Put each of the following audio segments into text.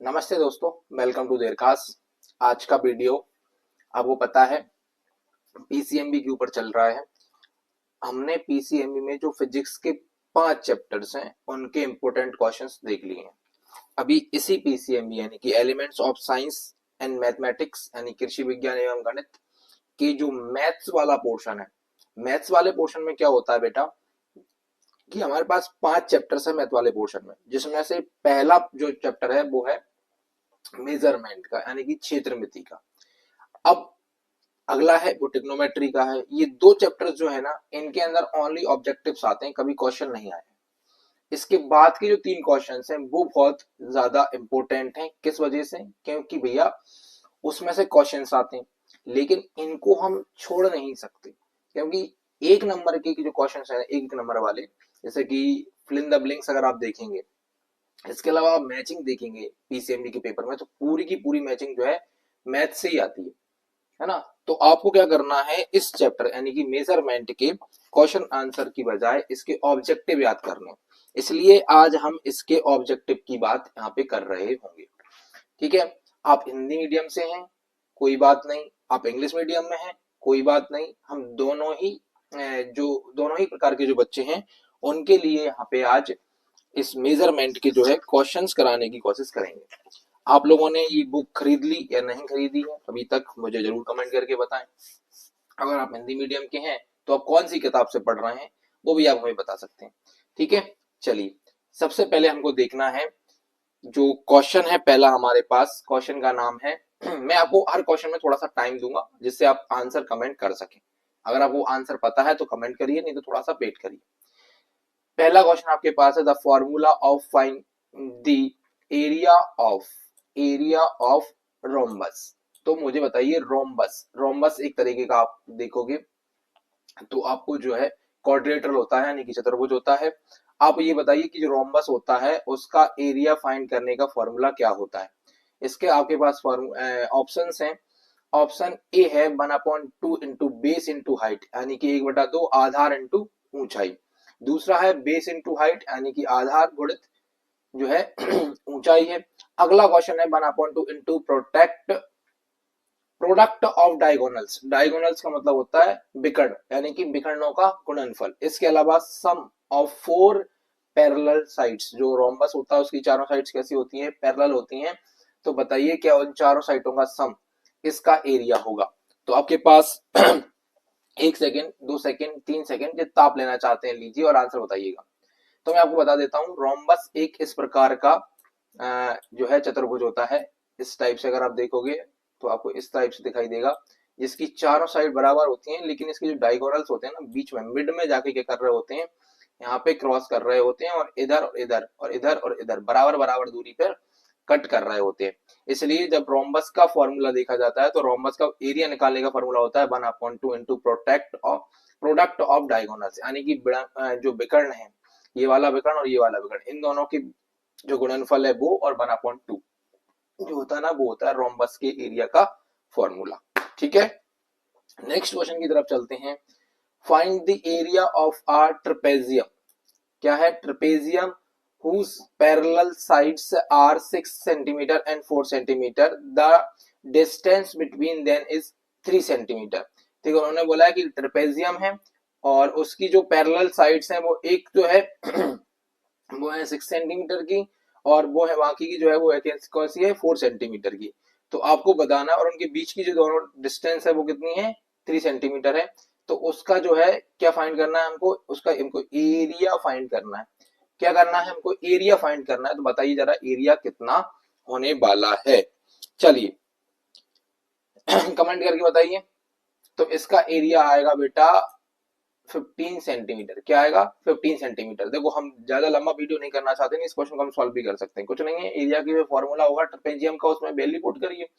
नमस्ते दोस्तों, welcome to their class. आज का वीडियो आपको पता है पीसीएमबी के ऊपर चल रहा है। हमने पीसीएमबी में जो फिजिक्स के 5 चैप्टर्स हैं उनके इम्पोर्टेंट क्वेश्चंस देख लिए हैं। अभी इसी पीसीएमबी यानी कि elements of science and mathematics यानी कृषि विज्ञान एवं गणित के जो मैथ्स वाला पोर्शन है, मैथ्स वाले पोर्शन में क्या होता है बेटा कि हमारे पास 5 चैप्टर्स है मैथ वाले पोर्शन में, जिसमें से पहला जो चैप्टर है वो है मेजरमेंट का यानी कि क्षेत्रमिति का। अब अगला है वो ट्रिग्नोमेट्री का है। ये 2 चैप्टर्स जो है ना, इनके अंदर ओनली ऑब्जेक्टिव्स आते हैं, कभी क्वेश्चन नहीं आए। इसके बाद के जो 3 क्वेश्चंस हैं वो बहुत ज्यादा इंपॉर्टेंट हैं। किस वजह से? क्योंकि भैया उसमें से क्वेश्चंस आते हैं, लेकिन इनको हम छोड़ नहीं सकते, क्योंकि 1 नंबर के जो क्वेश्चंस हैं, 1 नंबर वाले, जैसे कि फिल इन द ब्लैंक्स अगर आप देखेंगे, इसके अलावा आप मैचिंग देखेंगे पीसीएमबी के पेपर में, तो पूरी की पूरी मैचिंग जो है मैथ से ही आती है ना। तो आपको क्या करना है, इस चैप्टर यानी कि मेजरमेंट के क्वेश्चन आंसर की बजाय इसके ऑब्जेक्टिव याद करने, इसलिए आज हम इसके ऑब्जेक्टिव की बात यहाँ पे कर रहे होंगे। ठीक है, आप हिंदी मीडियम से हैं कोई बात नहीं, आप इंग्लिश मीडियम में हैं कोई बात नहीं, हम दोनों ही प्रकार के जो बच्चे हैं उनके लिए यहाँ पे आज इस मेजरमेंट के जो है क्वेश्चंस कराने की कोशिश करेंगे। आप लोगों ने ये बुक खरीद ली या नहीं खरीदी है अभी तक, मुझे जरूर कमेंट करके बताएं। अगर आप हिंदी मीडियम के हैं तो आप कौन सी किताब से पढ़ रहे हैं वो भी आप हमें बता सकते हैं। ठीक है, चलिए सबसे पहले हमको देखना है जो क्वेश्चन है पहला हमारे पास। क्वेश्चन का नाम है मैं आपको हर क्वेश्चन में थोड़ा सा टाइम दूंगा जिससे आप आंसर कमेंट कर सकें। अगर आपको आंसर पता है तो कमेंट करिए, नहीं तो थोड़ा सा वेट करिए। पहला क्वेश्चन आपके पास है the formula of find the area of area of rhombus. तो मुझे बताइए, रोम्बस रोम्बस एक तरीके का आप देखोगे तो आपको जो है क्वाड्रेटर होता है यानी कि चतुर्भुज होता है। आप ये बताइए कि जो रोम्बस होता है उसका एरिया फाइंड करने का फॉर्मूला क्या होता है। इसके आपके पास ऑप्शन हैं। ऑप्शन ए है 1/2 इंटू बेस इंटू हाइट यानी कि 1/2 आधार इंटू ऊंचाई। दूसरा है बेस इंटू हाइट यानी कि आधार गुणित जो है ऊंचाई है। अगला क्वेश्चन है 1/2 into product of diagonals. Diagonals का मतलब होता है विकर्ण यानी कि विकर्णों का गुणनफल। इसके अलावा सम ऑफ 4 पैरेलल साइड्स। जो रोम्बस होता है उसकी चारों साइड्स कैसी होती हैं? पैरेलल होती हैं। तो बताइए क्या उन चारों साइडों का सम इसका एरिया होगा। तो आपके पास 1 सेकेंड, 2 सेकेंड, 3 सेकेंड, जितना आप लेना चाहते हैं लीजिए और आंसर बताइएगा। तो मैं आपको बता देता हूँ, रोम्बस एक इस प्रकार का जो है चतुर्भुज होता है। इस टाइप से अगर आप देखोगे तो आपको इस टाइप से दिखाई देगा, जिसकी चारों साइड बराबर होती हैं, लेकिन इसके जो डायगोनल्स होते हैं ना, बीच में मिड में जाके क्या कर रहे होते हैं, यहाँ पे क्रॉस कर रहे होते हैं और इधर और इधर और इधर और इधर बराबर बराबर दूरी पर कट कर रहे होते हैं। इसलिए जब रोम्बस का फॉर्मूला देखा जाता है तो रोम्बस का एरिया निकालने का फॉर्मूला होता है 1/2 इंटू प्रोडक्ट ऑफ डायगोनल्स यानी कि जो विकर्ण है, ये वाला विकर्ण और ये वाला विकर्ण, इन दोनों की जो गुणनफल है वो, और 1/2 जो होता है ना वो होता है रोम्बस के एरिया का फॉर्मूला। ठीक है, नेक्स्ट क्वेश्चन की तरफ चलते हैं। Find the area of a trapezium. क्या है? Trapezium whose parallel sides are 6 centimeter and 4 centimeter, the distance between them is 3 centimeter। ठीक है, उन्होंने बोला है कि ट्रेपेजियम है और उसकी जो पैरेलल साइड्स हैं वो एक जो है वो है 6 सेंटीमीटर की, और वो है बाकी की जो है वो कौन सी है? 4 सेंटीमीटर की। तो आपको बताना, और उनके बीच की जो दोनों डिस्टेंस है वो कितनी है? 3 सेंटीमीटर है। तो उसका जो है क्या फाइंड करना है हमको? उसका हमको एरिया फाइंड करना है। क्या करना है हमको? एरिया फाइंड करना है। तो बताइए जरा एरिया कितना होने वाला है। चलिए कमेंट करके बताइए। तो इसका एरिया आएगा बेटा 15 सेंटीमीटर। क्या आएगा? 15 सेंटीमीटर। देखो हम ज्यादा लंबा वीडियो नहीं करना चाहते, इस क्वेश्चन को हम सॉल्व भी कर सकते हैं, कुछ नहीं है। एरिया की फॉर्मूला होगा ट्रेपेजियम का, उसमें वैल्यू पुट करिए,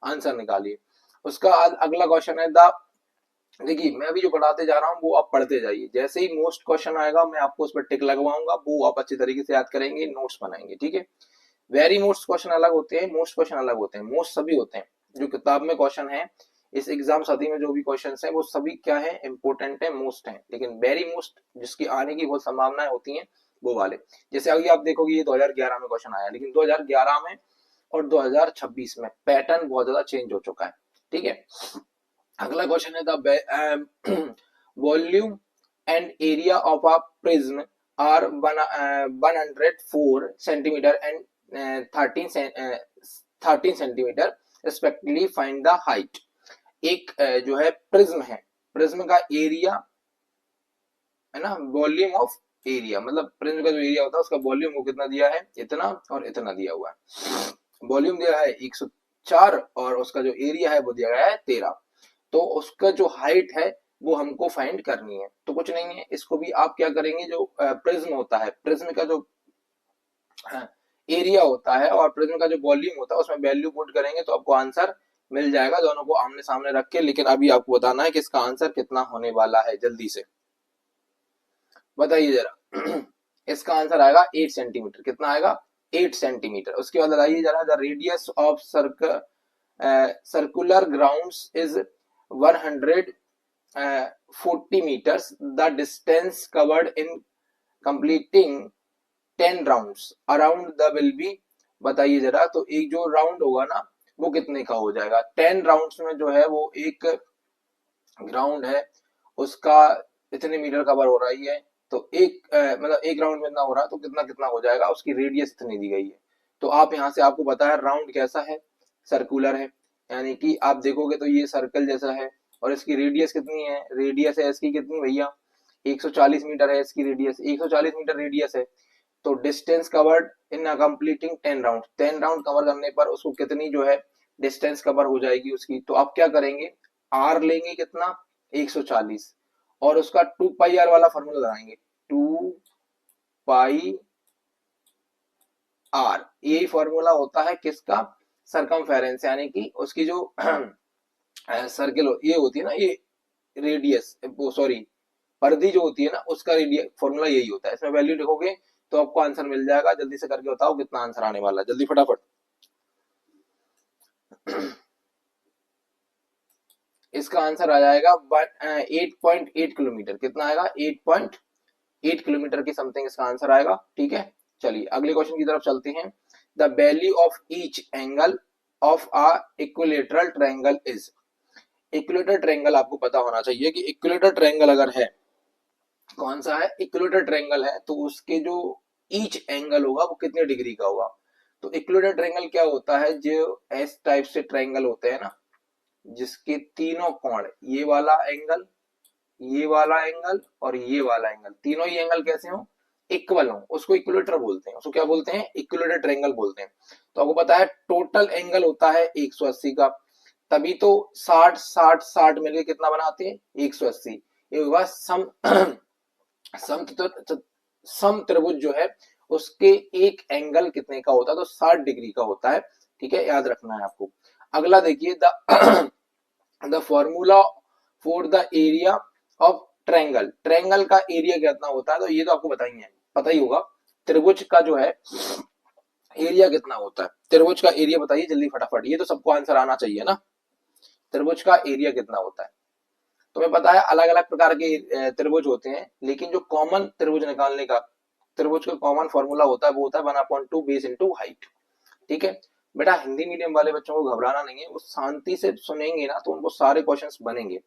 आंसर निकालिए। उसका अगला क्वेश्चन है द, देखिए मैं अभी जो पढ़ाते जा रहा हूँ वो आप पढ़ते जाइए, जैसे ही मोस्ट क्वेश्चन आएगा मैं आपको उस पर टिक लगवाऊंगा, वो आप अच्छी तरीके से याद करेंगे, नोट्स बनाएंगे। ठीक है, वेरी मोस्ट क्वेश्चन अलग होते हैं, मोस्ट क्वेश्चन अलग होते हैं। मोस्ट सभी होते हैं जो किताब में क्वेश्चन है, इस एग्जाम साथी में जो भी क्वेश्चन है वो सभी क्या है? इंपोर्टेंट है, मोस्ट है। लेकिन वेरी मोस्ट जिसकी आने की बहुत संभावनाएं होती हैं वो वाले, जैसे अभी आप देखोगे ये 2011 में क्वेश्चन आया, लेकिन 2011 में और 2026 में पैटर्न बहुत ज्यादा चेंज हो चुका है। ठीक है, अगला क्वेश्चन है the volume and area of a prism are 104 centimetre and 13 centimetre respectively, find the height. एक जो है प्रिज्म है, प्रिज्म का एरिया है ना, वॉल्यूम ऑफ एरिया, मतलब प्रिज्म का जो एरिया होता है उसका वॉल्यूम वो कितना दिया है, इतना और इतना दिया हुआ है। वॉल्यूम दिया है 104 और उसका जो एरिया है वो दिया गया है 13। तो उसका जो हाइट है वो हमको फाइंड करनी है। तो कुछ नहीं है, इसको भी आप क्या करेंगे, जो प्रिज्म होता है, प्रिज्म का जो एरिया होता है और प्रिज्म का जो वॉल्यूम होता है उसमें वैल्यू पुट करेंगे तो आपको आंसर मिल जाएगा, दोनों को आमने सामने रख के। लेकिन अभी आपको बताना है कि इसका आंसर कितना होने वाला है, जल्दी से बताइए जरा। इसका आंसर आएगा 8 सेंटीमीटर। कितना आएगा, 8 सेंटीमीटर। उसके बाद बताइए जरा, the radius of circular grounds is 140 meters. The distance covered in completing 10 rounds around the will be, बताइए जरा। तो एक जो राउंड होगा ना वो कितने का हो जाएगा, 10 राउंड्स में जो है वो एक ग्राउंड है उसका इतने मीटर कवर हो रही है, तो एक मतलब एक राउंड में इतना हो रहा है तो कितना कितना हो जाएगा, उसकी रेडियस इतनी दी गई है। तो आप यहाँ से आपको पता है राउंड कैसा है, सर्कुलर है, यानी कि आप देखोगे तो ये सर्कल जैसा है और इसकी रेडियस कितनी है, रेडियस है इसकी कितनी भैया, 140 मीटर है इसकी रेडियस, 140 मीटर रेडियस है। तो distance covered in completing 10 round, 10 round cover करने पर उसको कितनी जो है डिस्टेंस कवर हो जाएगी उसकी। तो आप क्या करेंगे, आर लेंगे कितना, 140 और उसका 2 पाई आर वाला फॉर्मूला लगाएंगे, 2 पाई आर। यही फॉर्मूला होता है किसका, सरकमफेरेंस, यानी कि उसकी जो सर्किल ये होती है ना, ये रेडियस, वो सॉरी परिधि जो होती है ना उसका रेडियस फॉर्मूला यही होता है। इसमें वैल्यू लिखोगे तो आपको आंसर मिल जाएगा। जल्दी से करके बताओ कितना आंसर आने वाला है, जल्दी फटाफट। इसका आंसर आ जाएगा 8.8 किलोमीटर। कितना आएगा, 8.8 किलोमीटर की समथिंग इसका आंसर आएगा। ठीक है, चलिए अगले क्वेश्चन की तरफ चलते हैं। The value of each angle of a equilateral triangle is. Equilateral triangle आपको पता होना चाहिए कि इक्विलेटरल ट्रायंगल अगर है, कौन सा है, इक्विलेटरल ट्रायंगल है, तो उसके जो ईच एंगल होगा वो कितने डिग्री का होगा। तो इक्विलेटरल ट्रायंगल क्या होता है, जो एस टाइप से ट्रायंगल होते हैं ना, जिसके तीनों कोण, ये वाला एंगल, ये वाला एंगल और ये वाला एंगल, तीनों ही एंगल कैसे हो, इक्वल हो, उसको इक्विलेटर बोलते हैं। उसको क्या बोलते हैं, इक्विलेटर ट्रायंगल बोलते हैं। तो आपको पता है टोटल एंगल होता है 180 का, तभी तो 60 60 60 मिलके कितना बनाते हैं, 180। ये हुआ सम सम त्रिभुज जो है उसके एक एंगल कितने का होता है, तो 60 डिग्री का होता है। ठीक है, याद रखना है आपको। अगला देखिए, the formula for the area of triangle, triangle का एरिया कितना होता है, तो ये तो आपको पता ही होगा। त्रिभुज का जो है एरिया कितना होता है, त्रिभुज का एरिया बताइए जल्दी फटाफट, ये तो सबको आंसर आना चाहिए ना। त्रिभुज का एरिया कितना होता है, तुम्हें पता है अलग अलग प्रकार के त्रिभुज होते हैं, लेकिन जो कॉमन त्रिभुज निकालने का, त्रिभुज का कॉमन फॉर्मूला होता है वो होता है 1/2 बेस इंटू हाइट। ठीक है बेटा, हिंदी मीडियम वाले बच्चों को घबराना नहीं है, वो शांति से सुनेंगे ना तो उनको सारे क्वेश्चंस बनेंगे।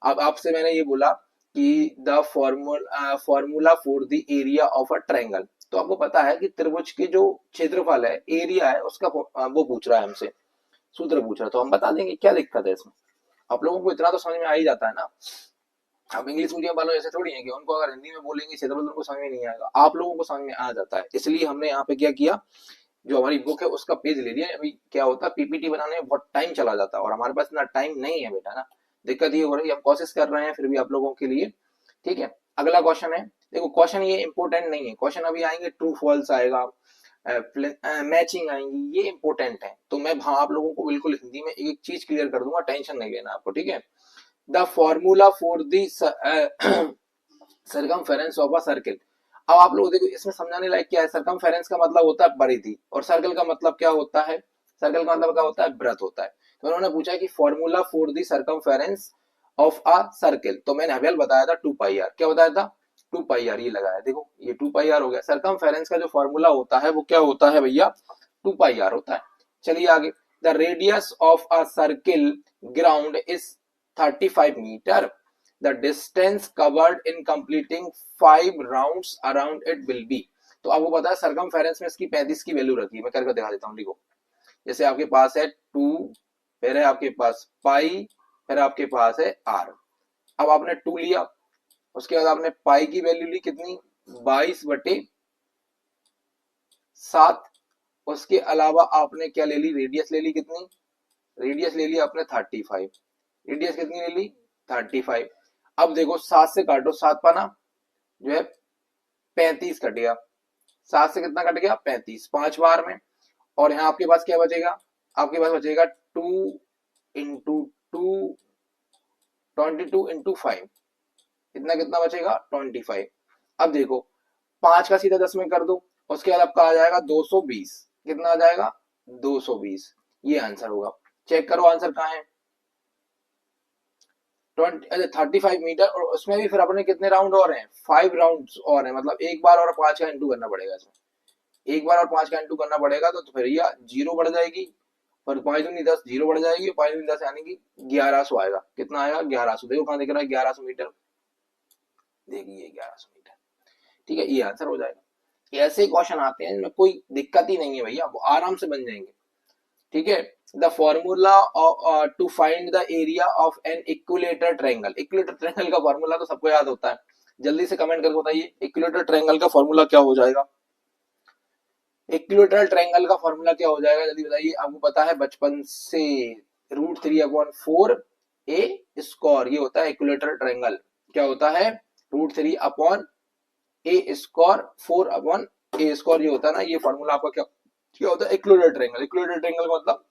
अब आपसे मैंने ये बोला कि the formula for the area of a triangle, तो आपको पता है कि त्रिभुज के जो क्षेत्रफल है, एरिया है उसका वो पूछ रहा है हमसे, सूत्र पूछ रहा है, तो हम बता देंगे, क्या दिक्कत है इसमें। आप लोगों को इतना तो समझ में आ ही जाता है ना। अब इंग्लिश मीडियम वालों ऐसे थोड़ी है कि उनको अगर हिंदी में बोलेंगे क्षेत्रफल उनको समझ में नहीं आएगा, आप लोगों को समझ में आ जाता है। इसलिए हमने यहाँ पे क्या किया, जो हमारी बुक है उसका पेज ले लिया। अभी क्या होता है, पीपीटी बनाने में बहुत टाइम चला जाता है और हमारे पास इतना टाइम नहीं है बेटा ना, दिक्कत ये हो रही है। हम कोशिश कर रहे हैं फिर भी आप लोगों के लिए। ठीक है, अगला क्वेश्चन है, देखो क्वेश्चन ये इंपॉर्टेंट नहीं है, क्वेश्चन अभी आएंगे, ट्रू फॉल्स आएगा, मैचिंग आएंगी, ये इंपॉर्टेंट है। तो मैं आप लोगों को बिल्कुल हिंदी में एक चीज क्लियर कर दूंगा, टेंशन नहीं लेना आपको। ठीक है, the formula for the circumference of a circle. अब आप लोग देखो इसमें समझाने लायक क्या है, सरकमफेरेंस का मतलब होता है परिधि और सर्कल का मतलब क्या होता है, सर्कल का मतलब क्या होता है, वृत्त होता है। तो उन्होंने पूछा है कि formula for the circumference of a circle, तो मैंने अभी बताया था 2 पाई आर। क्या बताया था, 2 पाई आर, ये लगाया देखो, ये 2 पाई आर हो गया। सरकमफेरेंस का जो फॉर्मूला होता है वो क्या होता है भैया, 2 पाई आर होता है। चलिए आगे, the radius of a circle ground is 35 metre, the distance covered in completing 5 rounds around it will be. तो आपको पता है सरकमफेरेंस में इसकी 35 की वैल्यू रखी है, मैं करके दिखा देता हूँ। देखो जैसे आपके पास है 2, फिर है आपके पास पाई, फिर आपके पास है आर। अब आपने 2 लिया, उसके बाद आपने पाई की वैल्यू ली कितनी, 22/7। उसके अलावा आपने क्या ले ली, रेडियस ले ली कितनी, रेडियस ले ली आपने 35। रेडियस कितनी ले ली, 35। अब देखो 7 से काटो, 7 पाना जो है 35 कट गया, 7 से कितना कट गया, 35, 5 बार में। और यहाँ आपके पास क्या बचेगा, आपके पास बचेगा 2 इंटू 2, 22 इंटू 5, इतना कितना बचेगा, 25। अब देखो 5 का सीधा 10 में कर दो, उसके बाद आपका आ जाएगा 220, कितना आ जाएगा, 220। ये आंसर होगा। चेक करो आंसर कहाँ है, 35 मीटर। और उसमें भी फिर अपने कितने राउंड और हैं, 5 राउंड और हैं, मतलब एक बार और 5 का इंटू करना पड़ेगा इसमें। एक बार और 5 का इंटू करना पड़ेगा तो फिर यह 0 बढ़ जाएगी, और 5 दूनी 10, 0 बढ़ जाएगी, 5 दूनी 10 यानी कि 1100 आएगा। कितना आएगा, 1100। देखो कहाँ दिख रहा है, 1100 मीटर, देखिए 1100 मीटर। ठीक है, ये आंसर हो जाएगा। ऐसे क्वेश्चन आते हैं इनमें कोई दिक्कत ही नहीं है भैया, वो आराम से बन जाएंगे। ठीक है, the formula to find the area of an equilateral triangle. Equilateral triangle का फॉर्मूला तो सबको याद होता है, जल्दी से कमेंट करके बताइए इक्विलेटर ट्रायंगल का फॉर्मूला क्या हो जाएगा। इक्विलेटरल ट्रायंगल का फॉर्मूला क्या हो जाएगा, जल्दी बताइए। आपको पता है बचपन से, √3/4 ए स्क्वायर, ये होता है इक्विलेटरल ट्रायंगल। क्या होता है, √3/a², 4/a², ये होता है ना, ये फॉर्मूला आपका क्या क्या होता है, इक्विलेटरल ट्रायंगल। इक्विलेटरल ट्रायंगल का मतलब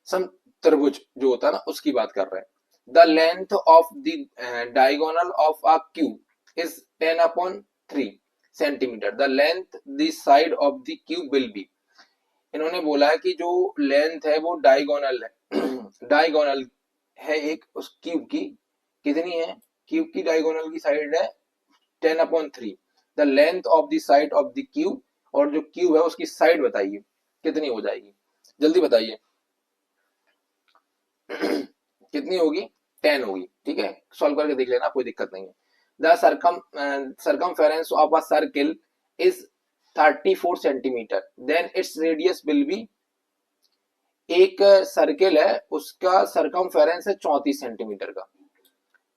समत्रिभुज जो होता है ना, उसकी बात कर रहे हैं। The length of the diagonal of a cube is 10/3 centimetre, the length the side of the cube will be. इन्होंने बोला है कि जो लेंथ है वो डायगोनल है डायगोनल है एक उस क्यूब की, कितनी है, क्यूब की डायगोनल की साइड है 10/3, the length of the side of the cube, और जो क्यूब है उसकी साइड बताइए कितनी हो जाएगी, जल्दी बताइए। कितनी होगी, 10 होगी। ठीक है, सॉल्व करके देख लेना, कोई दिक्कत नहीं है। The circumference of a circle is 34 centimetre, then its radius will be. एक सर्किल है, उसका सरकमफेरेंस है 34 सेंटीमीटर का,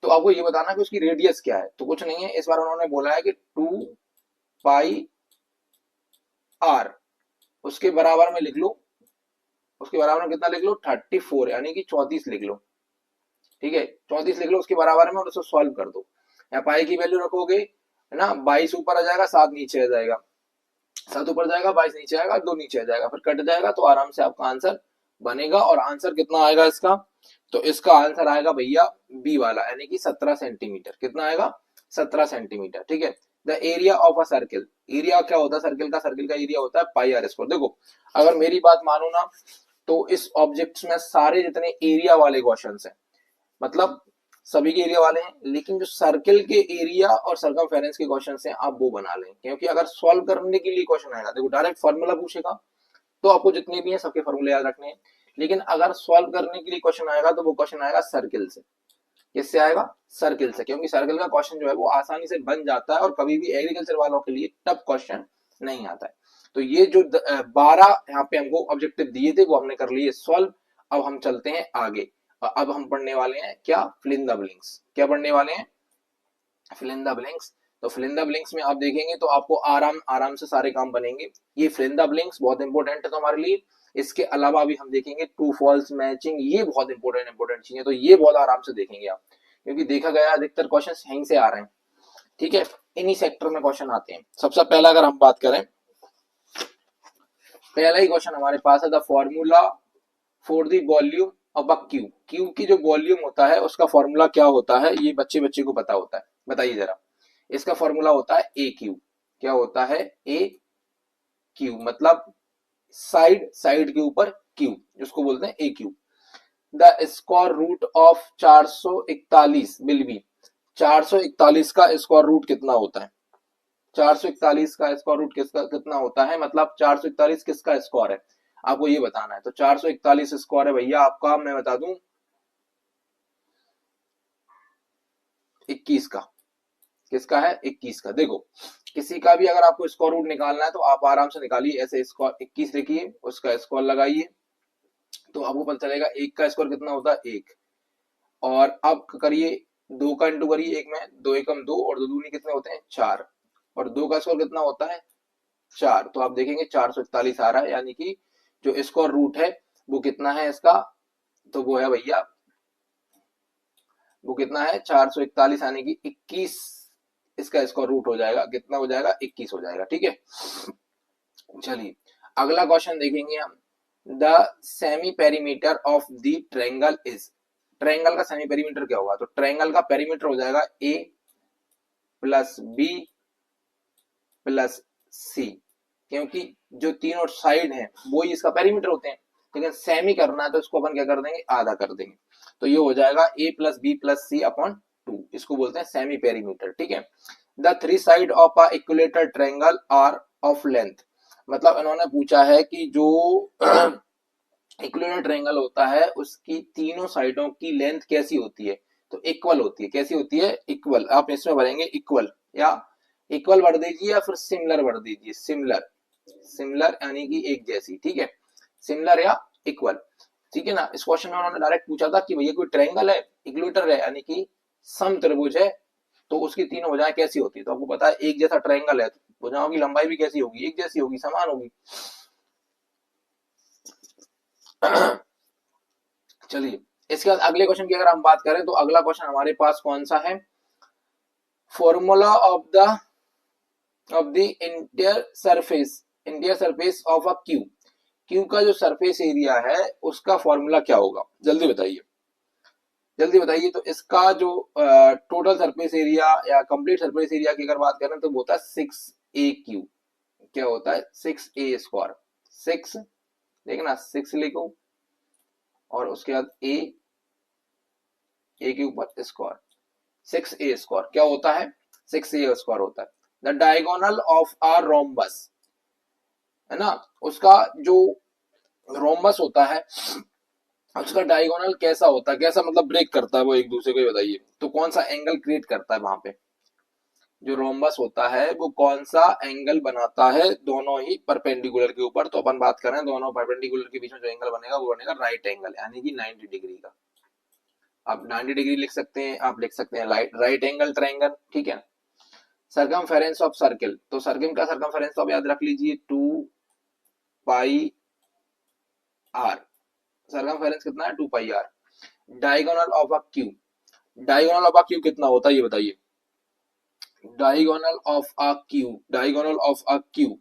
तो आपको ये बताना कि उसकी रेडियस क्या है। तो कुछ नहीं है, इस बार उन्होंने बोला है कि 2 पाई आर, उसके बराबर में लिख लो, उसके बराबर में कितना लिख लो, 34, यानी कि 34 लिख लो। ठीक है, 34 लिख लो उसके बराबर में, और उसको सॉल्व कर दो। यहाँ पाई की वैल्यू रखोगे है ना, 22 ऊपर आ जाएगा, 7 नीचे आ जाएगा, 7 ऊपर जाएगा, 22 नीचे आएगा, 2 नीचे आ जाएगा, फिर कट जाएगा, तो आराम से आपका आंसर बनेगा। और आंसर कितना आएगा इसका, तो इसका आंसर आएगा भैया बी वाला, यानी कि 17 सेंटीमीटर। कितना आएगा, 17 सेंटीमीटर। ठीक है, the area of a circle, area क्या होता है सर्किल का एरिया होता है πr²। देखो अगर मेरी बात मानो ना, तो इस ऑब्जेक्ट में सारे जितने एरिया वाले क्वेश्चन हैं, मतलब सभी के एरिया वाले हैं, लेकिन जो सर्किल के एरिया और सरकमफेरेंस के क्वेश्चन हैं आप वो बना लें, क्योंकि अगर सॉल्व करने के लिए क्वेश्चन आएगा, देखो डायरेक्ट फॉर्मूला पूछेगा तो आपको जितने भी हैं सबके फॉर्मूले याद रखने हैं, लेकिन अगर सॉल्व करने के लिए क्वेश्चन आएगा तो वो क्वेश्चन आएगा सर्किल से। किससे आएगा, सर्किल से, क्योंकि सर्किल का क्वेश्चन जो है वो आसानी से बन जाता है, और कभी भी एग्रीकल्चर वालों के लिए टफ क्वेश्चन नहीं आता है। तो ये जो 12 यहाँ पे हमको ऑब्जेक्टिव दिए थे वो हमने कर लिए सॉल्व। अब हम चलते हैं आगे, अब हम पढ़ने वाले हैं क्या, फिल इन द ब्लैंक्स। क्या पढ़ने वाले हैं, फिल इन द ब्लैंक्स। तो फिल इन द ब्लैंक्स में आप देखेंगे तो आपको आराम आराम से सारे काम बनेंगे। ये फिल इन द ब्लैंक्स बहुत इंपॉर्टेंट है तुम्हारे लिए। इसके अलावा भी हम देखेंगे ट्रू फॉल्स मैचिंग, ये बहुत इंपॉर्टेंट चीज है, तो ये बहुत आराम से देखेंगे आप, क्योंकि देखा गया अधिकतर क्वेश्चन यहीं से आ रहे हैं। ठीक है, इन्हीं सेक्टर में क्वेश्चन आते हैं। सबसे पहला अगर हम बात करें, पहला ही क्वेश्चन हमारे पास है, the formula for the volume of a cube. Cube की जो वॉल्यूम होता है उसका फॉर्मूला क्या होता है, ये बच्चे बच्चे को पता होता है, बताइए जरा। इसका फॉर्मूला होता है ए क्यूब। क्या होता है, ए क्यूब, मतलब साइड के ऊपर क्यूब, जिसको बोलते हैं a cube. The square root of 441 will be. 441 का स्क्वायर रूट कितना होता है, 441 का स्क्वायर रूट किसका कितना होता है, मतलब 441 किसका स्क्वायर है। आपको ये बताना है। तो 441 स्क्वायर है भैया आपका, मैं बता दूं 21 का। किसका है? 21 का। देखो किसी का भी अगर आपको स्क्वायर रूट निकालना है तो आप आराम से निकालिए, ऐसे स्क्वायर 21 लिखिए, उसका स्क्वायर लगाइए, तो आपको पता चलेगा एक का स्क्वायर कितना होता है, एक। और अब करिए दो का इंटू करिए एक में, दो एकम दो और दो दूनी कितने होते हैं, चार। और दो का स्क्वायर कितना होता है, चार। तो आप देखेंगे 441 आ रहा है, यानी कि जो स्क्वायर रूट है वो कितना है इसका, तो वो है भैया, वो कितना है 441, यानी कि 21 इसका स्क्वायर रूट हो जाएगा। कितना हो जाएगा, 21 हो जाएगा। ठीक है, चलिए अगला क्वेश्चन देखेंगे हम। The semi perimeter of the triangle is, triangle का सेमी पेरीमीटर क्या होगा, तो ट्रायंगल का पेरीमीटर हो जाएगा ए प्लस बी प्लस सी, क्योंकि जो तीनों साइड हैं वो ही इसका पेरीमीटर होते हैं, लेकिन सेमी करना है तो इसको अपन क्या कर देंगे, आधा कर देंगे। तो ये हो जाएगा a plus b plus c upon 2, इसको बोलते हैं सेमी पेरीमीटर। ठीक है, the three side of a equilateral triangle are of length, मतलब इन्होंने पूछा है कि जो इक्विलेटरल ट्रायंगल होता है उसकी तीनों साइडों की लेंथ कैसी होती है, तो इक्वल होती है। कैसी होती है, इक्वल। आप इसमें भरेंगे इक्वल, या इक्वल भर दीजिए या फिर सिमिलर भर दीजिए, सिमिलर, सिमिलर यानी कि एक जैसी। ठीक है, सिमिलर या इक्वल। ठीक है ना, इस क्वेश्चन में उन्होंने डायरेक्ट पूछा था कि भैया कोई ट्रायंगल है, इक्विलेटर है, यानी कि सम त्रिभुज है, तो उसकी तीनों भुजाएं कैसी होती है। तो आपको पता है एक जैसा ट्रायंगल है तो भुजाओं की लंबाई भी कैसी होगी, एक जैसी होगी, समान होगी। चलिए इसके बाद अगले क्वेश्चन की अगर हम बात करें तो अगला क्वेश्चन हमारे पास कौन सा है, formula of the interior surface of a cube, cube का जो सरफेस एरिया है उसका फॉर्मूला क्या होगा, जल्दी बताइए, जल्दी बताइए। तो इसका जो टोटल सरफेस एरिया या कंप्लीट सरफेस एरिया की अगर बात करें तो वो होता है 6a क्यूब। क्या होता है, 6a स्क्वायर, 6 देखना 6 लिखो और उसके बाद ए के ऊपर स्क्वायर, 6a स्क्वायर क्या होता है, 6a स्क्वायर होता है। The diagonal of a rhombus, है ना, उसका जो रोम्बस होता है उसका डायगोनल कैसा होता है, कैसा मतलब ब्रेक करता है वो एक दूसरे को, बताइए। तो कौन सा एंगल क्रिएट करता है वहां पे, जो रोम्बस होता है वो कौन सा एंगल बनाता है दोनों ही परपेंडिकुलर के ऊपर। तो अपन बात करें दोनों परपेंडिकुलर के बीच में जो एंगल बनेगा वो बनेगा राइट एंगल, यानी कि 90 डिग्री का। आप 90 डिग्री लिख सकते हैं, आप लिख सकते हैं राइट एंगल ट्रायंगल। ठीक है, सरकमफेरेंस ऑफ सर्किल, तो सर्किल का सरकमफेरेंस तो आप याद रख लीजिए 2 पाई आर, सरकमफेरेंस कितना है 2 pi R. Diagonal of a cube, diagonal of a cube कितना होता है ये बताइए, diagonal of a cube, diagonal of a cube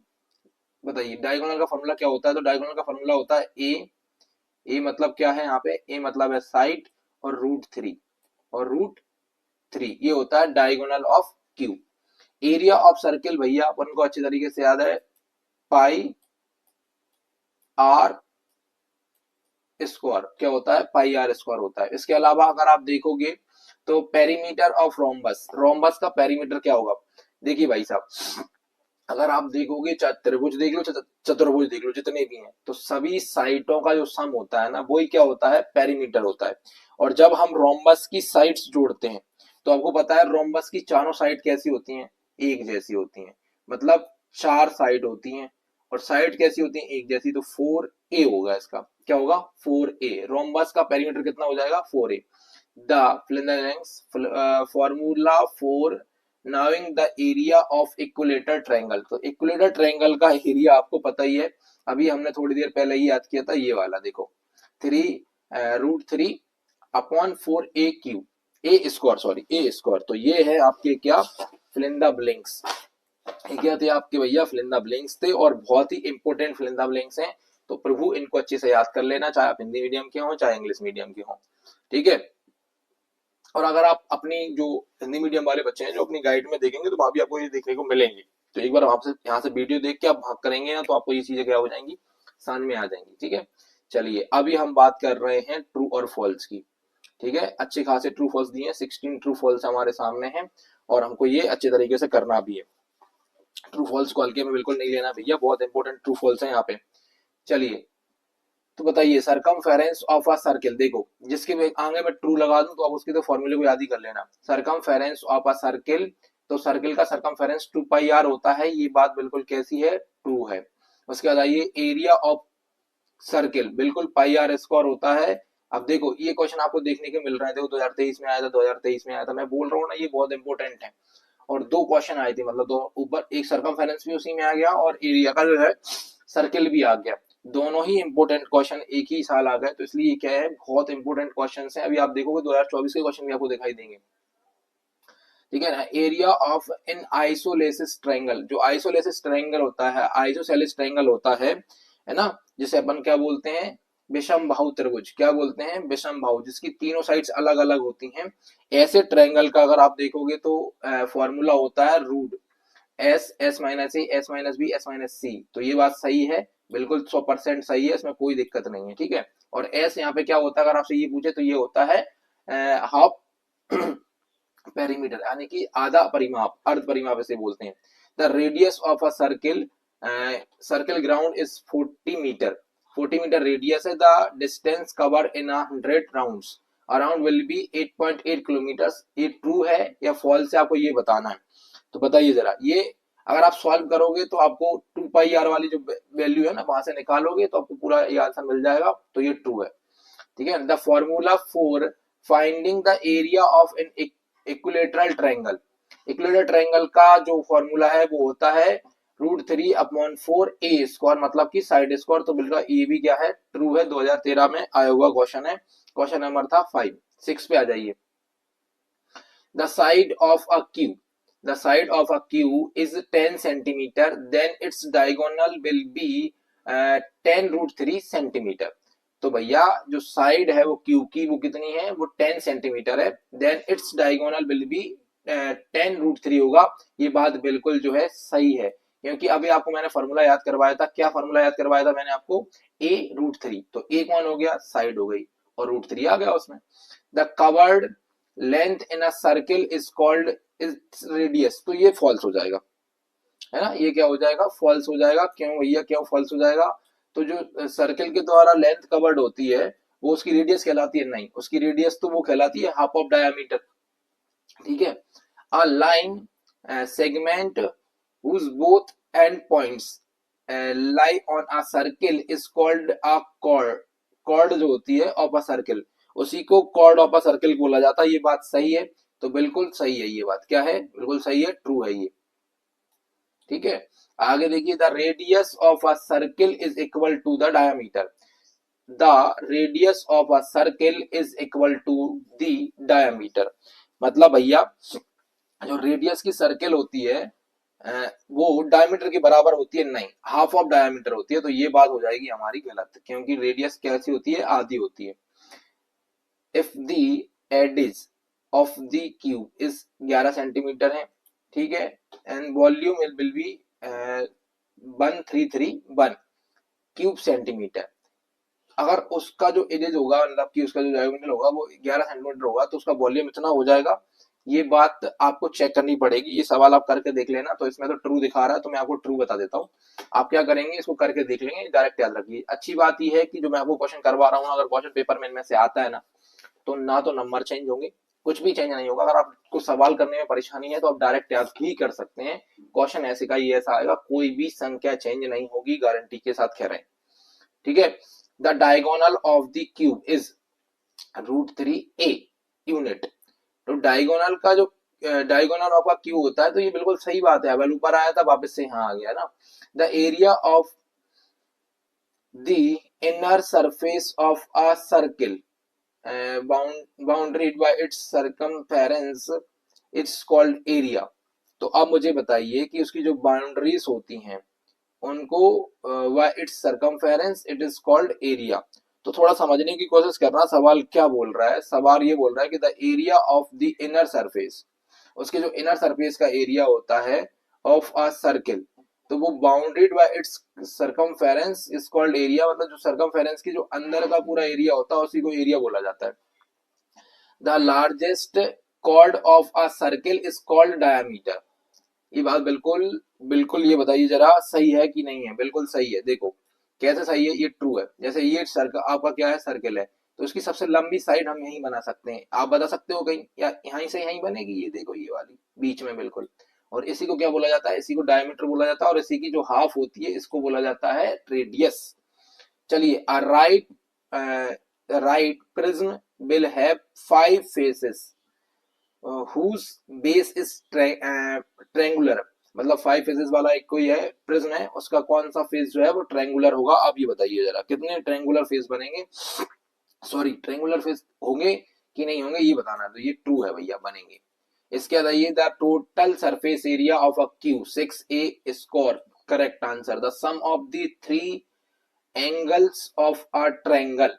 बताइए। डायगोनल का फॉर्मूला क्या होता है, तो डायगोनल का फॉर्मूला होता है ए मतलब क्या है यहाँ पे, ए मतलब है साइड और √3, और √3 ये होता है diagonal of cube. Area of circle भैया अपन को अच्छी तरीके से याद है, पाई आर स्क्वायर, क्या होता है, पाई आर स्क्वायर होता है। इसके अलावा अगर आप देखोगे तो पेरीमीटर ऑफ रोम्बस, रोम्बस का पेरीमीटर क्या होगा, देखिए भाई साहब, अगर आप देखोगे त्रिभुज देख लो, चतुर्भुज देख लो, जितने भी हैं, तो सभी साइडों का जो सम होता है ना वही क्या होता है, पेरीमीटर होता है। और जब हम रोम्बस की साइड्स जोड़ते हैं तो आपको पता है रोम्बस की चारों साइड कैसी होती हैं, एक जैसी होती हैं, मतलब चार साइड होती हैं और साइड कैसी होती है, एक जैसी। तो 4a होगा इसका, क्या होगा 4a, रोम्बस का पेरीमीटर कितना हो जाएगा 4a। The formula for knowing the area of equilateral triangle, तो इक्विलेटर ट्रायंगल का एरिया आपको पता ही है, अभी हमने थोड़ी देर पहले ही याद किया था, ये वाला देखो 3 √3 अपॉन 4a क्यूब, ए स्क्वायर, सॉरी ए स्क्वायर। तो ये है आपके क्या, फिलिंदा ब्लिंक्स, क्या थे आपके भैया, फिलिंदा ब्लिंक्स थे, और बहुत ही इंपॉर्टेंट फिलिंदा ब्लिंक्स हैं। तो प्रभु इनको अच्छे से याद कर लेना, चाहे आप हिंदी मीडियम के हो चाहे इंग्लिश मीडियम के हो। ठीक है, और अगर आप अपनी जो हिंदी मीडियम वाले बच्चे हैं जो अपनी गाइड में देखेंगे तो वहां भी आपको ये देखने को मिलेंगे। तो एक बार आपसे यहाँ से वीडियो देख के आप भाग करेंगे ना तो आपको ये चीजें क्या हो जाएंगी, समझ में आ जाएंगी। ठीक है, चलिए अभी हम बात कर रहे हैं ट्रू और फॉल्स की। ठीक है, अच्छे खासे ट्रू फॉल्स दिए हैं, 16 ट्रू फॉल्स हमारे सामने हैं और हमको ये अच्छे तरीके से करना भी है। ट्रू फॉल्स को हल्के में बिल्कुल नहीं लेना भैया, बहुत इंपॉर्टेंट ट्रू फॉल्स है यहाँ पे। चलिए तो बताइए सरकमफेरेंस ऑफ अ सर्किल, देखो जिसके आगे मैं ट्रू लगा दूं तो आप उसके तो फॉर्मूले को याद ही कर लेना। सरकमफेरेंस ऑफ अ सर्किल, तो सर्किल का सरकमफेरेंस 2 पाई आर होता है, ये बात बिल्कुल कैसी है, ट्रू है। उसके बाद आइए एरिया ऑफ सर्किल, बिल्कुल पाई आर स्क्वायर होता है। अब देखो ये क्वेश्चन आपको देखने के मिल रहा है, देखो 2023 में आया था, 2023 में आया था, मैं बोल रहा हूँ ना ये बहुत इंपॉर्टेंट है। और दो क्वेश्चन आए थे, मतलब दो ऊपर, एक सरकमफेरेंस भी उसी में आ गया और एरिया का जो है सर्किल भी आ गया। दोनों ही इंपॉर्टेंट क्वेश्चन एक ही साल आ गए, तो इसलिए क्या है, बहुत इंपॉर्टेंट क्वेश्चन है। अभी आप देखोगे 2024 के क्वेश्चन भी आपको दिखाई देंगे, ठीक है ना। Area of in isosceles triangle, जो आइसोलेसिस ट्रायंगल होता है, आइसोसेलेस ट्रायंगल होता है ना, जिसे अपन क्या बोलते हैं, विषम बाहु त्रिभुज, क्या बोलते हैं, विषम बाहु, जिसकी तीनों साइड्स अलग अलग होती हैं। ऐसे ट्रायंगल का अगर आप देखोगे तो फॉर्मूला होता है root S, S minus A, S minus B, S minus C. तो ये बात सही है, बिल्कुल 100% सही है, इसमें कोई दिक्कत नहीं है, ठीक है। और एस यहाँ पे क्या होता है, अगर आपसे ये पूछे तो ये होता है हाफ पेरीमीटर, यानी कि आधा परिमाप, अर्ध परिमाप इसे बोलते हैं। The radius of a circle, circle ground is 40 meter, 40 meter radius है। The distance cover in 100 rounds around will be 8.8 kilometre. ये ट्रू है या फॉल्स है, आपको ये बताना है। तो बताइए जरा, ये अगर आप सॉल्व करोगे तो आपको 2 पाई आर वाली जो वैल्यू है ना वहां से निकालोगे तो आपको पूरा ये आंसर मिल जाएगा, तो ये ट्रू है, ठीक है। The formula for finding the area of an equilateral triangle, equilateral triangle का जो फॉर्मूला है वो होता है √3/4 ए स्क्वायर, मतलब कि साइड स्क्वायर। तो बिल्कुल ये भी क्या है, ट्रू है, 2013 में आया हुआ क्वेश्चन है। क्वेश्चन नंबर था 5, 6 पे आ जाइए। The side of a Q, the side of a cube is 10 centimeter, then its diagonal will be 10√3 centimeter। तो भैया जो साइड है वो क्यूब की वो कितनी है, वो 10 सेंटीमीटर है, then its diagonal will be 10√3 होगा। ये बात बिल्कुल जो है सही है, क्योंकि अभी आपको मैंने फॉर्मूला याद करवाया था, क्या फॉर्मूला याद करवाया था मैंने आपको, a√3, तो a कौन हो गया, साइड हो गई, और √3 आ गया उसमें। The covered length in a circle is called its radius, तो ये फॉल्स हो जाएगा, है ना, ये क्या हो जाएगा, फॉल्स हो जाएगा। क्यों भैया, क्यों फॉल्स हो जाएगा, तो जो सर्किल के द्वारा लेंथ कवर्ड होती है वो उसकी रेडियस कहलाती है, नहीं, उसकी रेडियस तो वो कहलाती है हाफ ऑफ डायमीटर, ठीक है। A line segment whose both end points lie on a circle is called a chord, chord जो होती है ऑफ अ सर्किल, उसी को कॉर्ड ऑफ अ सर्किल बोला जाता है। ये बात सही है, तो बिल्कुल सही है, ये बात क्या है, बिल्कुल सही है, ट्रू है ये, ठीक है। आगे देखिए, the radius of a circle is equal to the diameter, the radius of a circle is equal to the diameter, मतलब भैया जो रेडियस की सर्किल होती है वो डायमीटर के बराबर होती है, नहीं, हाफ ऑफ डायमीटर होती है। तो ये बात हो जाएगी हमारी गलत, क्योंकि रेडियस कैसी होती है, आधी होती है। If the adage of the cube is 11 centimetre है, ठीक है, and volume will be 1331 cube centimetre. अगर उसका जो एजेज होगा, मतलब कि उसका जो डायमीटर होगा वो 11 सेंटीमीटर होगा, तो उसका वॉल्यूम इतना हो जाएगा। ये बात आपको चेक करनी पड़ेगी, ये सवाल आप करके देख लेना। तो इसमें तो ट्रू दिखा रहा है, तो मैं आपको ट्रू बता देता हूँ। आप क्या करेंगे, इसको करके देख लेंगे, डायरेक्ट याद रखिए। अच्छी बात यह है कि जो मैं आपको क्वेश्चन करवा रहा हूँ, अगर क्वेश्चन पेपर में इनमें से आता है ना, तो ना तो नंबर चेंज होंगे, कुछ भी चेंज नहीं होगा। अगर आपको सवाल करने में परेशानी है तो आप डायरेक्ट याद ही कर सकते हैं। क्वेश्चन ऐसे का ही ऐसा आएगा, कोई भी संख्या चेंज नहीं होगी, गारंटी के साथ कह रहे हैं, ठीक है। The diagonal of the cube is √3a unit. तो डायगोनल का जो डायगोनल ऑफ अ क्यूब होता है, तो ये बिल्कुल सही बात है, अब ऊपर आया था वापस से यहाँ आ गया ना। The area of the inner surface of a circle bounded by its circumference it's called area. तो अब मुझे बताइए कि उसकी जो बाउंड्रीज होती हैं उनको bye its circumference it is called area. तो थोड़ा समझने की कोशिश करना, सवाल क्या बोल रहा है, सवाल ये बोल रहा है कि the area of the inner surface, उसके जो इनर सरफेस का एरिया होता है ऑफ अ सर्किल, तो वो bounded by its circumference is called area, मतलब जो सर्कमफेरेंस की जो अंदर का पूरा एरिया होता है उसी को एरिया बोला जाता है। The largest chord of a circle is called diameter. ये बात बिल्कुल बिल्कुल ये बताइए जरा, सही है कि नहीं है, बिल्कुल सही है। देखो कैसे सही है, ये ट्रू है। जैसे ये सर्कल आपका क्या है, सर्कल है, तो उसकी सबसे लंबी साइड हम यहीं बना सकते हैं। आप बता सकते हो कहीं, या यहीं से यहीं बनेगी, ये देखो ये वाली बीच में बिल्कुल। और इसी को क्या बोला जाता है, इसी को डायमीटर बोला जाता है, और इसी की जो हाफ होती है इसको बोला जाता है रेडियस। चलिए, right prism will have 5 faces whose base is triangular, मतलब 5 फेसेस वाला एक कोई है प्रिज्म है, उसका कौन सा फेस जो है वो ट्रायंगुलर होगा। आप ये बताइए जरा, कितने ट्रायंगुलर फेस बनेंगे, सॉरी ट्रायंगुलर फेस होंगे कि नहीं होंगे, ये बताना। तो ये ट्रू है भैया, बनेंगे। इसके बाद आइए, the total surface area of a cube 6a square, correct answer. The sum of the 3 angles of a triangle,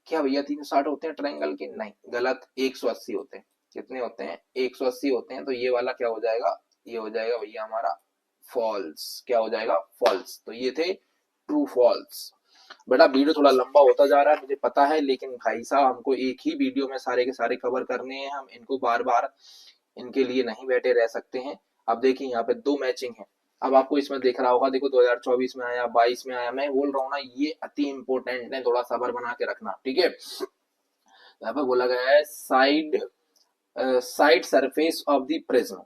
क्या भैया 360 होते हैं ट्रायंगल के? नहीं, गलत, 180 होते हैं। कितने होते हैं? 180 होते हैं। तो ये वाला क्या हो जाएगा, ये हो जाएगा भैया हमारा फॉल्स। क्या हो जाएगा? फॉल्स। तो ये थे ट्रू फॉल्स। बेटा वीडियो थोड़ा लंबा होता जा रहा है मुझे पता है, लेकिन भाई साहब हमको एक ही वीडियो में सारे के सारे कवर करने हैं, हम इनको बार बार इनके लिए नहीं बैठे रह सकते हैं। अब देखिए यहाँ पे 2 मैचिंग है। अब आपको इसमें देख रहा होगा, देखो 2024 में आया, 22 में आया। मैं बोल रहा हूँ ना, ये अति इंपॉर्टेंट है, थोड़ा सबर बना के रखना, ठीक है। यहाँ पे बोला गया है side surface of the prism.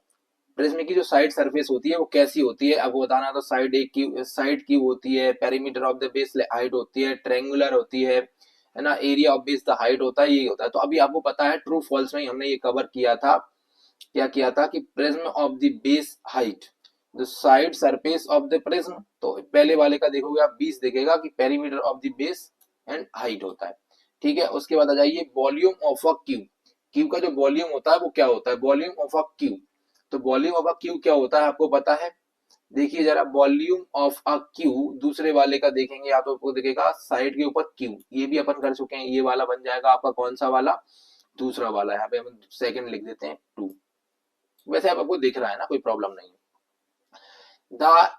Prism की जो साइड सरफेस होती है वो कैसी होती है, आपको बताना। तो साइड क्यूब होती है, perimeter of the base height होती है, ट्रायंगुलर होती है ना, area of base the height होता है, यही होता है। तो अभी आपको पता है ट्रू फॉल्स में हमने ये कवर किया था, क्या किया था कि prism of the base height, the side surface of the prism. तो पहले वाले का देखोगे आप 20 दिखेगा कि perimeter of the base and height होता है, ठीक है। उसके बाद आ जाइए, volume of a cube. Cube का जो वॉल्यूम होता है वो क्या होता है, वॉल्यूम ऑफ अ क्यूब। तो वॉल्यूम ऑफ अ क्यूब क्या होता है आपको पता है? देखिए जरा, वॉल्यूम ऑफ अ क्यूब दूसरे वाले का देखेंगे आप तो आपको दिखेगा साइड के ऊपर क्यूब, ये भी अपन कर चुके हैं। ये वाला बन जाएगा आपका कौन सा वाला, दूसरा वाला। यहाँ पे हम सेकंड लिख देते हैं 2। वैसे आप आपको दिख रहा है ना, कोई प्रॉब्लम नहीं है। The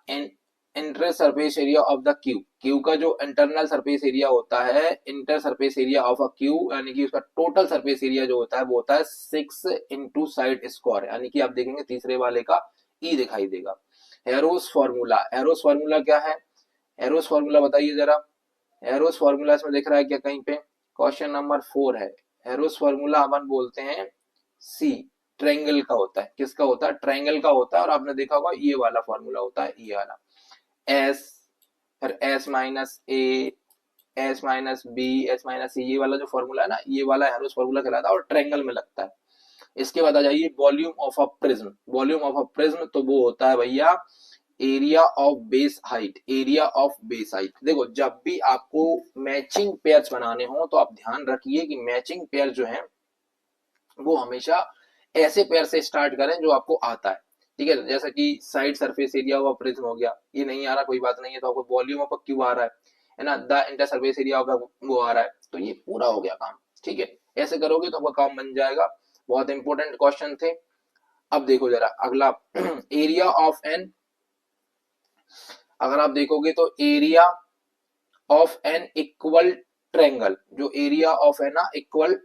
inter surface area of the cube, cube का जो इंटरनल सरफेस एरिया होता है, inter surface area of a cube, यानी कि उसका टोटल सरफेस एरिया जो होता है वो होता है 6 इंटू साइड स्क्वायर, यानी कि आप देखेंगे तीसरे वाले का ई दिखाई देगा। हेरोस फॉर्मूला, हेरोस फॉर्मूला क्या है, हेरोस फॉर्मूला बताइए जरा। हेरोस फॉर्मूला इसमें दिख रहा है क्या कहीं पे? क्वेश्चन नंबर 4 है। हेरोस फॉर्मूला अपन बोलते हैं सी, ट्रायंगल का होता है। किसका होता है? ट्रायंगल का होता है। और आपने देखा होगा ये वाला फॉर्मूला होता है, ये वाला एस, फिर S minus A, S minus B, S minus C, ये वाला जो फॉर्मूला है ना, ये वाला हेरोस फॉर्मूला कहलाता है और ट्रायंगल में लगता है। इसके बाद आ जाइए, volume of a prism. Volume of a prism तो वो होता है भैया area of base height, area of base height. देखो जब भी आपको मैचिंग पेयर्स बनाने हो तो आप ध्यान रखिए कि मैचिंग पेयर जो है वो हमेशा ऐसे पेयर से स्टार्ट करें जो आपको आता है, ठीक है। जैसा कि side surface area of prism हो गया, ये नहीं आ रहा कोई बात नहीं है, तो आपको वॉल्यूम ऑफ क्यूब आ रहा है ना, the inter surface area of वो आ रहा है, तो ये पूरा हो गया काम, ठीक है। ऐसे करोगे तो आपका काम बन जाएगा। बहुत इंपॉर्टेंट क्वेश्चन थे। अब देखो जरा अगला, एरिया ऑफ एन, अगर आप देखोगे तो area of an equal triangle, जो एरिया ऑफ है ना इक्वल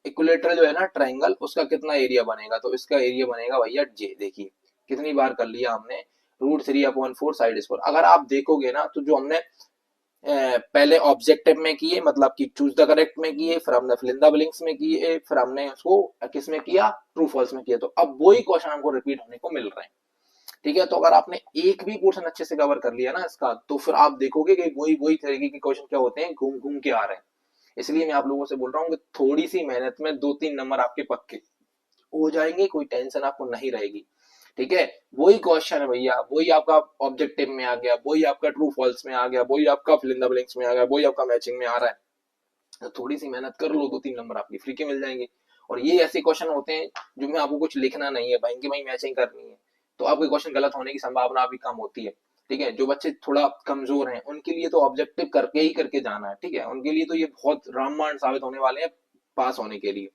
इक्विलेटरल जो है ना ट्रायंगल, उसका कितना एरिया बनेगा? तो इसका एरिया बनेगा भैया जे। देखिए कितनी बार कर लिया हमने, √3/4 साइड स्क्वायर। अगर आप देखोगे ना तो जो हमने पहले ऑब्जेक्टिव में किए, मतलब कि चूज द करेक्ट में किए, फिर हमने फिल इन द ब्लैंक्स में किए, फिर हमने उसको किस में किया, ट्रू फॉल्स में किया। तो अब वही क्वेश्चन हमको रिपीट होने को मिल रहे हैं, ठीक है। तो अगर आपने एक भी पोर्शन अच्छे से कवर कर लिया ना इसका, तो फिर आप देखोगे कि वही वही तरीके के क्वेश्चन क्या होते हैं, घूम घूम के आ रहे हैं। इसलिए मैं आप लोगों से बोल रहा हूँ कि थोड़ी सी मेहनत में 2-3 नंबर आपके पक्के हो जाएंगे, कोई टेंशन आपको नहीं रहेगी, ठीक है। वही क्वेश्चन है भैया, वही आपका ऑब्जेक्टिव में आ गया, वही आपका ट्रू फॉल्स में आ गया, वही आपका फिल इन द ब्लैंक्स में आ गया, वही आपका मैचिंग में आ रहा है। तो थोड़ी सी मेहनत कर लो, 2-3 नंबर आपके फ्री के मिल जाएंगे। और ये ऐसे क्वेश्चन होते हैं जिनमें आपको कुछ लिखना नहीं है, भाई कि भाई मैचिंग करनी है, तो आपके क्वेश्चन गलत होने की संभावना भी कम होती है, ठीक है। जो बच्चे थोड़ा कमजोर हैं उनके लिए तो ऑब्जेक्टिव करके ही करके जाना है, ठीक है। उनके लिए तो ये बहुत रामबाण साबित होने वाले हैं पास होने के लिए।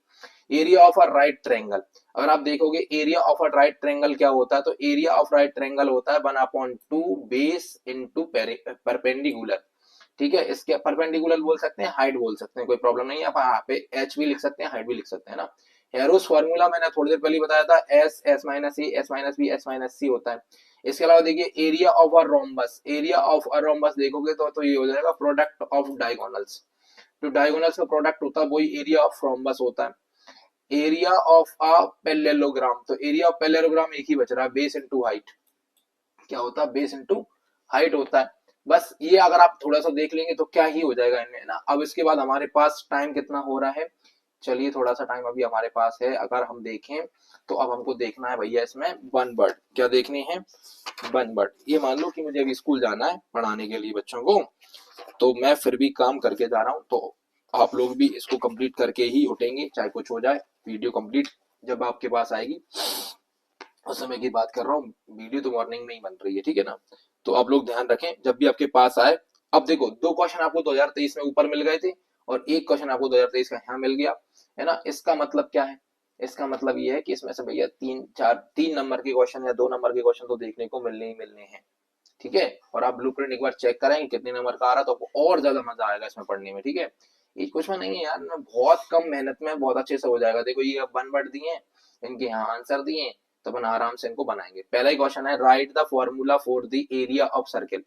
Area of a right triangle, अगर आप देखोगे area of a right triangle क्या होता है, तो एरिया ऑफ राइट ट्रायंगल होता है 1/2 बेस इंटू परपेंडिकुलर, ठीक है। इसके परपेंडिकुलर बोल सकते हैं, हाइट बोल सकते हैं, कोई प्रॉब्लम नहीं है। आप यहाँ पे एच भी लिख सकते हैं, हाइट भी लिख सकते हैं ना। हेरोस फॉर्मूला मैंने थोड़ी देर पहले बताया था, S, S minus A, S minus B, S minus C होता है। इसके अलावा देखिए area of a rhombus, area of a rhombus देखोगे तो ये हो जाएगा प्रोडक्ट ऑफ डायगोनल्स। जो डायगोनल्स का प्रोडक्ट होता है वही एरिया ऑफ रोम्बस होता है। एरिया ऑफ अ पैरेललोग्राम, तो एरिया ऑफ पैरेललोग्राम एक ही बच रहा है, बेस इनटू हाइट। क्या होता है? बेस इनटू हाइट होता है। बस ये अगर आप थोड़ा सा देख लेंगे तो क्या ही हो जाएगा इनमें ना। अब इसके बाद हमारे पास टाइम कितना हो रहा है, चलिए थोड़ा सा टाइम अभी हमारे पास है, अगर हम देखें तो अब हमको देखना है भैया इसमें वन वर्ड, क्या देखनी है? One word. ये मान लो कि मुझे अभी स्कूल जाना है पढ़ाने के लिए बच्चों को, तो मैं फिर भी काम करके जा रहा हूँ, तो आप लोग भी इसको कंप्लीट करके ही उठेंगे, चाहे कुछ हो जाए। वीडियो कंप्लीट जब आपके पास आएगी, उस समय की बात कर रहा हूँ, वीडियो तो मॉर्निंग में ही बन रही है, ठीक है ना। तो आप लोग ध्यान रखें जब भी आपके पास आए। अब देखो, दो क्वेश्चन आपको 2023 में ऊपर मिल गए थे और एक क्वेश्चन आपको 2023 का यहाँ मिल गया है ना। इसका मतलब क्या है? इसका मतलब ये है कि इसमें से भैया तीन नंबर के क्वेश्चन या 2 नंबर के क्वेश्चन तो देखने को मिलने ही मिलने हैं, ठीक है। और आप ब्लूप्रिंट एक बार चेक करेंगे कितने नंबर का आ रहा है, तो आपको और ज्यादा मजा आएगा इसमें पढ़ने में, ठीक है। ये कुछ में नहीं है यार, बहुत कम मेहनत में बहुत अच्छे से हो जाएगा। देखो ये वन वर्ड दिए, इनके यहाँ आंसर दिए, तो अपन आराम से इनको बनाएंगे। पहला ही क्वेश्चन है, right the formula for the area of circle.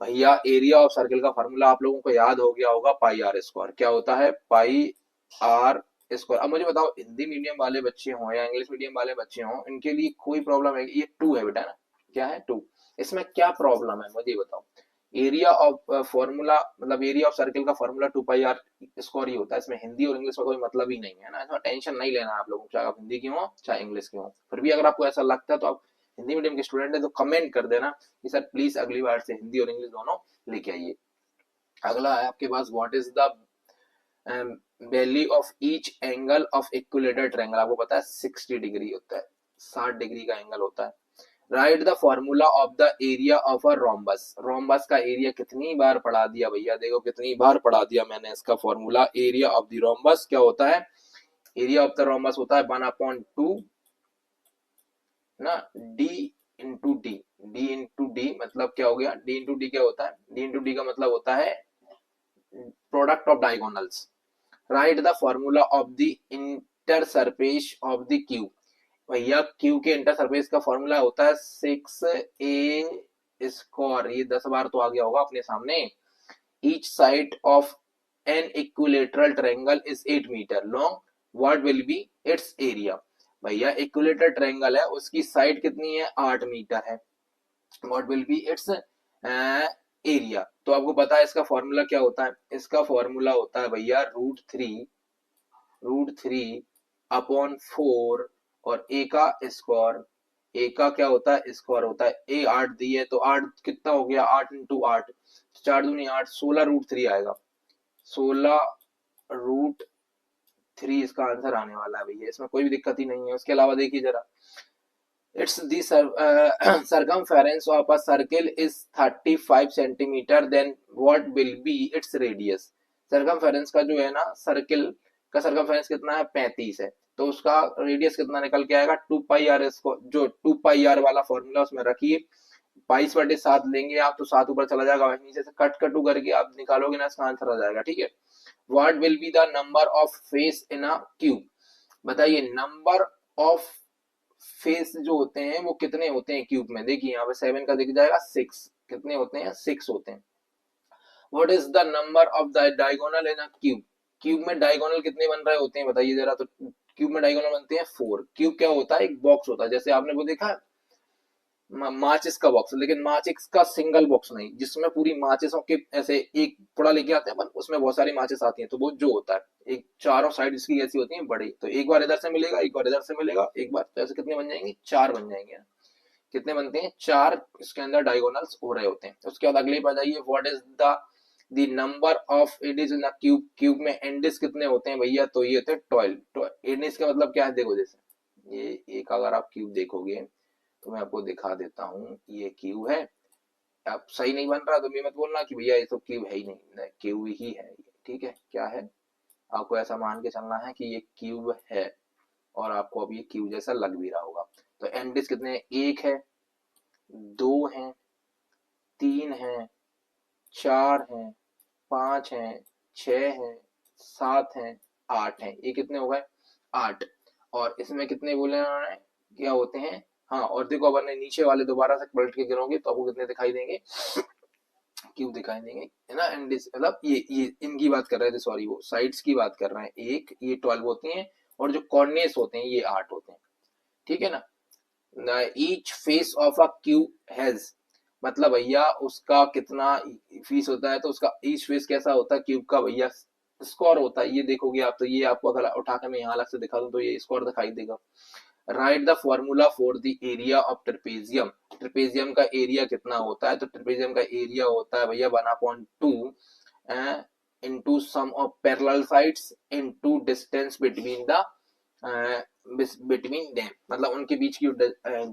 भैया एरिया ऑफ सर्किल का फॉर्मूला आप लोगों को याद हो गया होगा, पाई आर स्क्वायर। क्या होता है? पाई आर स्क्वायर। अब मुझे बताओ, हिंदी मीडियम वाले बच्चे हों या इंग्लिश मीडियम वाले बच्चे हों, इनके लिए कोई प्रॉब्लम है? ये टू है बेटा ना, क्या है? टू। इसमें क्या प्रॉब्लम है मुझे बताओ। एरिया ऑफ फॉर्मूला मतलब एरिया ऑफ सर्किल का फॉर्मूला 2 पाई आर स्क्वायर ही होता है। इसमें हिंदी और इंग्लिश का कोई मतलब ही नहीं है ना, इसमें टेंशन नहीं लेना आप लोगों को, चाहे आप हिंदी की हो चाहे इंग्लिश की हो। फिर भी अगर आपको ऐसा लगता है तो आप हिंदी मीडियम के स्टूडेंट है तो कमेंट कर देना कि सर प्लीज अगली बार से हिंदी और इंग्लिश दोनों लेके आइए। अगला है आपके पास, what is the value of each angle of equilateral triangle. आपको पता है 60 डिग्री होता है, 60 डिग्री का एंगल होता है। Right the formula of the area of a rhombus. Rhombus का एरिया कितनी बार पढ़ा दिया भैया, देखो कितनी बार पढ़ा दिया मैंने इसका formula. Area of the rhombus क्या होता है? एरिया ऑफ द रोम्बस होता है 1/2 ना, D into D. D into D मतलब क्या हो गया? डी इंटू डी क्या होता है? डी इंटू डी का मतलब होता है product of diagonals. Right the formula of the inter surface of the cube. भैया क्यू के इंटर सरफेस का फॉर्मूला होता है 6a स्क्वायर। ये 10 बार तो आ गया होगा अपने सामने। Each side of an equilateral triangle is 8 metre long, what will be its area. भैया इक्विलेटरल ट्रायंगल है, उसकी साइड कितनी है? 8 मीटर है। What will be its area. तो आपको पता है इसका फॉर्मूला क्या होता है? इसका फॉर्मूला होता है भैया रूट थ्री अपॉन 4 और ए का स्क्वायर। ए का क्या होता है? स्क्वायर होता है। ए 8 दी है तो 8 कितना हो गया? 8 इंटू 8, 4 दूनी 8, 16 रूट 3 आएगा। 16 रूट 3 इसका आंसर आने वाला है भैया, इसमें कोई भी दिक्कत ही नहीं है। उसके अलावा देखिए जरा, its the circumference of a circle is 35 centimetre, then what will be its radius. Circumference का जो है ना, सर्किल का सर्कमफेरेंस कितना है? 35 है, तो उसका रेडियस कितना निकल के आएगा? 2 पाई आर। इसको जो 2 पाई आर वाला फॉर्मूला उसमें रखिए, 22/7 लेंगे आप तो 7 ऊपर चला जाएगा, नीचे से कट कटू करके आप निकालोगे ना, इसका आंसर आ जाएगा, ठीक है। What will be the number of face in a cube. बताइए नंबर ऑफ फेस जो होते हैं वो कितने होते हैं क्यूब में? देखिए यहाँ पे 7 का दिख जाएगा, 6 कितने होते हैं? 6 होते हैं। What is the number of the diagonal in a cube. Cube में डायगोनल कितने बन रहे होते हैं बताइए जरा। तो क्यूब में डायगोनल बनते हैं 4। क्यूब क्या होता है? एक बॉक्स होता है, जैसे आपने वो देखा माचिस का बॉक्स, लेकिन माचिस का सिंगल बॉक्स नहीं, जिसमें पूरी माचिसों के ऐसे एक पुड़ा लेके आते हैं अपन, उसमें बहुत सारी माचिस आती हैं, तो वो जो होता है एक चारों साइड इसकी ऐसी होती है बड़ी, तो एक बार इधर से मिलेगा, एक बार इधर से मिलेगा, एक बार, तो ऐसे कितने बन जाएंगे? 4 बन जाएंगे। कितने बनते हैं? 4 इसके अंदर डायगोनल्स हो रहे होते हैं। उसके बाद अगले पे आ जाइए, what is the number of Aedes in the cube. Cube में एंडिस कितने होते हैं भैया? तो ये होते हैं 12। एडिस का मतलब क्या है? देखो जैसे ये एक अगर आप क्यूब देखोगे तो मैं आपको दिखा देता हूँ, ये क्यूब है। अब सही नहीं बन रहा तो भी मत बोलना कि भैया ये तो क्यूब है ही नहीं, क्यूब ही है, ठीक है। क्या है? आपको ऐसा मान के चलना है कि ये क्यूब है, और आपको अब ये क्यूब जैसा लग भी रहा होगा। तो एंडिस कितने? 1 है, 2 है, 3 है, 4 है, 5 है, 6 है, 7 है, 8 है। ये कितने हो गए? 8। और इसमें कितने बोले उन्होंने? क्या होते हैं? हाँ, और देखो अपन नीचे वाले दोबारा से पलट के गिनोगे तो आपको कितने दिखाई देंगे, क्यूब दिखाई देंगे, है ना। एंड मतलब ये इनकी बात कर रहे थे, सॉरी वो साइड्स की बात कर रहे हैं, एक ये 12 होती हैं और जो कॉर्नर्स होते हैं ये 8 होते हैं, ठीक है ना। Each face of a cube has, मतलब भैया उसका कितना फीस होता है, तो उसका ईच फेस कैसा होता है क्यूब का भैया, स्क्वायर होता है। ये देखोगे आप तो ये आपको अगर उठा के मैं यहाँ अलग से दिखा दूं तो ये स्क्वायर दिखाई देगा। Right the formula for the area of trapezium, trapezium का एरिया कितना होता है, तो ट्रेपेजियम का एरिया होता है भैया 1/2 into sum of parallel sides into distance between the between them, मतलब उनके बीच की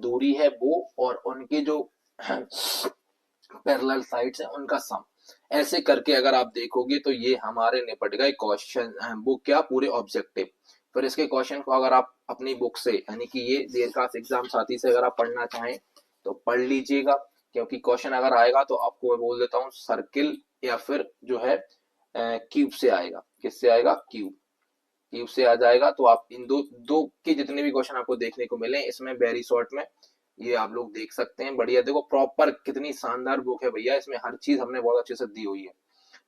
दूरी है वो और उनके जो पैरेलल साइड्स है उनका सम। ऐसे करके अगर आप देखोगे तो ये हमारे निपट गए क्वेश्चन, वो क्या पूरे ऑब्जेक्टिव। फिर इसके क्वेश्चन को अगर आप अपनी बुक से, यानी कि ये देर का एग्जाम साथी से अगर आप पढ़ना चाहें तो पढ़ लीजिएगा, क्योंकि क्वेश्चन अगर आएगा तो आपको मैं बोल देता हूँ सर्किल या फिर जो है क्यूब से आएगा। किससे आएगा, क्यूब, क्यूब से आ जाएगा। तो आप इन दो दो के जितने भी क्वेश्चन आपको देखने को मिले इसमें वेरी शॉर्ट में ये आप लोग देख सकते हैं। बढ़िया, देखो प्रॉपर कितनी शानदार बुक है भैया, इसमें हर चीज हमने बहुत अच्छे से दी हुई है,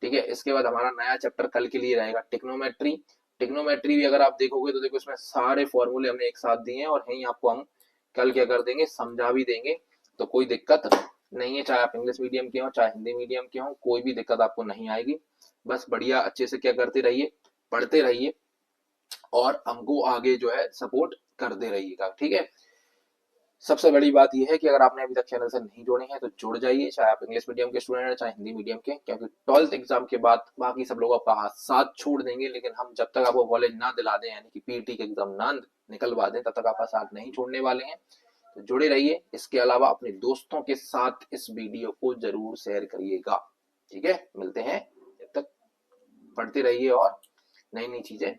ठीक है। इसके बाद हमारा नया चैप्टर कल के लिए रहेगा टिग्नोमेट्री। टिग्नोमेट्री भी अगर आप देखोगे तो देखो इसमें सारे फॉर्मूले हमने एक साथ दिए हैं और यही आपको हम कल क्या कर देंगे, समझा भी देंगे। तो कोई दिक्कत नहीं है, चाहे आप इंग्लिश मीडियम के हो चाहे हिंदी मीडियम के हो, कोई भी दिक्कत आपको नहीं आएगी। बस बढ़िया अच्छे से क्या करते रहिए, पढ़ते रहिए और हमको आगे जो है सपोर्ट करते रहिएगा, ठीक है। सबसे बड़ी बात यह है कि अगर आपने अभी तक चैनल से नहीं जुड़े हैं तो जुड़ जाइए, चाहे आप इंग्लिश मीडियम के स्टूडेंट हैं चाहे हिंदी मीडियम के, क्योंकि 12th एग्जाम के बाद बाकी सब लोग आपका हाथ साथ छोड़ देंगे, लेकिन हम जब तक आपको कॉलेज ना दिला दें, यानी कि पीटी के एग्जाम ना निकलवा दें, तब तक आपका साथ नहीं छोड़ने वाले हैं। तो जुड़े रहिए। इसके अलावा अपने दोस्तों के साथ इस वीडियो को जरूर शेयर करिएगा, ठीक है। मिलते हैं, जब तक पढ़ते रहिए और नई नई चीजें